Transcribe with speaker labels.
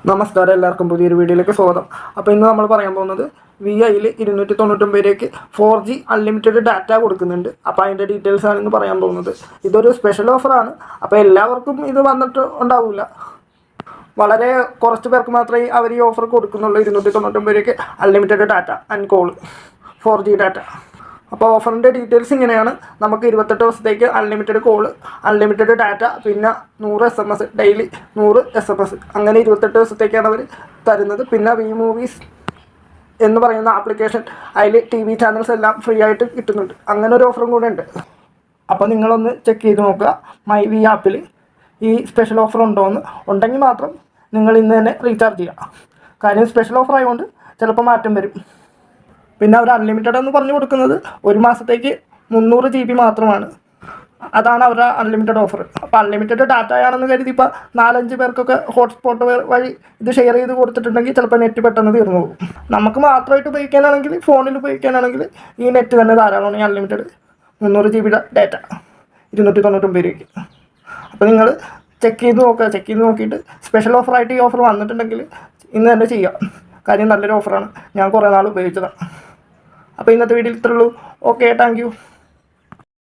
Speaker 1: നമസ്കാരം, എല്ലാവർക്കും പുതിയൊരു വീഡിയോയിലേക്ക് സ്വാഗതം. അപ്പോൾ ഇന്ന് നമ്മൾ പറയാൻ പോകുന്നത് VIയിൽ 299 രൂപയ്ക്ക് 4G അൺലിമിറ്റഡ് ഡാറ്റ കൊടുക്കുന്നുണ്ട്. അപ്പോൾ അതിൻ്റെ ഡീറ്റെയിൽസാണ് ഇന്ന് പറയാൻ പോകുന്നത്. ഇതൊരു സ്പെഷ്യൽ ഓഫറാണ്. അപ്പോൾ എല്ലാവർക്കും ഇത് വന്നിട്ട് ഉണ്ടാവില്ല. വളരെ കുറച്ച് പേർക്ക് മാത്രമേ അവർ ഈ ഓഫർ കൊടുക്കുന്നുള്ളൂ. 299 രൂപയ്ക്ക് unlimited data and call 4G data. അപ്പോൾ ഓഫറിൻ്റെ ഡീറ്റെയിൽസ് ഇങ്ങനെയാണ്. നമുക്ക് 28 ദിവസത്തേക്ക് അൺലിമിറ്റഡ് കോള്, അൺലിമിറ്റഡ് ഡാറ്റ, പിന്നെ 100 SMS, ഡെയിലി 100 SMS, അങ്ങനെ 28 ദിവസത്തേക്കാണ് അവർ തരുന്നത്. പിന്നെ വി മൂവീസ് എന്ന് പറയുന്ന ആപ്ലിക്കേഷൻ, അതിൽ TV ചാനൽസ് എല്ലാം ഫ്രീ ആയിട്ട് കിട്ടുന്നുണ്ട്. അങ്ങനെ ഒരു ഓഫറും കൂടെ ഉണ്ട്. അപ്പോൾ നിങ്ങളൊന്ന് ചെക്ക് ചെയ്ത് നോക്കുക മൈ വി ആപ്പിൽ ഈ സ്പെഷ്യൽ ഓഫർ ഉണ്ടോയെന്ന്. ഉണ്ടെങ്കിൽ മാത്രം നിങ്ങൾ ഇന്ന് തന്നെ റീചാർജ് ചെയ്യുക. കാര്യം സ്പെഷ്യൽ ഓഫർ ആയതുകൊണ്ട് ചിലപ്പോൾ മാറ്റം വരും. പിന്നെ അവർ അൺലിമിറ്റഡ് എന്ന് പറഞ്ഞു കൊടുക്കുന്നത് ഒരു മാസത്തേക്ക് 300 GB മാത്രമാണ്. അതാണ് അവരുടെ അൺലിമിറ്റഡ് ഓഫർ. അപ്പോൾ അൺലിമിറ്റഡ് ഡാറ്റ ആണെന്ന് കരുതി ഇപ്പോൾ 4-5 പേർക്കൊക്കെ ഹോട്ട്സ്പോട്ട് വഴി ഇത് ഷെയർ ചെയ്ത് കൊടുത്തിട്ടുണ്ടെങ്കിൽ ചിലപ്പോൾ നെറ്റ് പെട്ടെന്ന് തീർന്നു പോകും. നമുക്ക് മാത്രമായിട്ട് ഉപയോഗിക്കാനാണെങ്കിൽ, ഫോണിൽ ഉപയോഗിക്കാനാണെങ്കിൽ ഈ നെറ്റ് തന്നെ ധാരാളമാണ്. ഈ അൺലിമിറ്റഡ് 300 GB ഡാറ്റ 299 രൂപയ്ക്ക്. അപ്പോൾ നിങ്ങൾ ചെക്ക് ചെയ്ത് നോക്കുക. ചെക്ക് ചെയ്ത് നോക്കിയിട്ട് സ്പെഷ്യൽ ഓഫറായിട്ട് ഈ ഓഫർ വന്നിട്ടുണ്ടെങ്കിൽ ഇന്ന് തന്നെ ചെയ്യാം. കാര്യം നല്ലൊരു ഓഫറാണ്. ഞാൻ കുറേ നാൾ ഉപയോഗിച്ചതാണ്. അപ്പോൾ ഇന്നത്തെ വീഡിയോയിൽ ഇത്രയുള്ളൂ. Okay, thank U.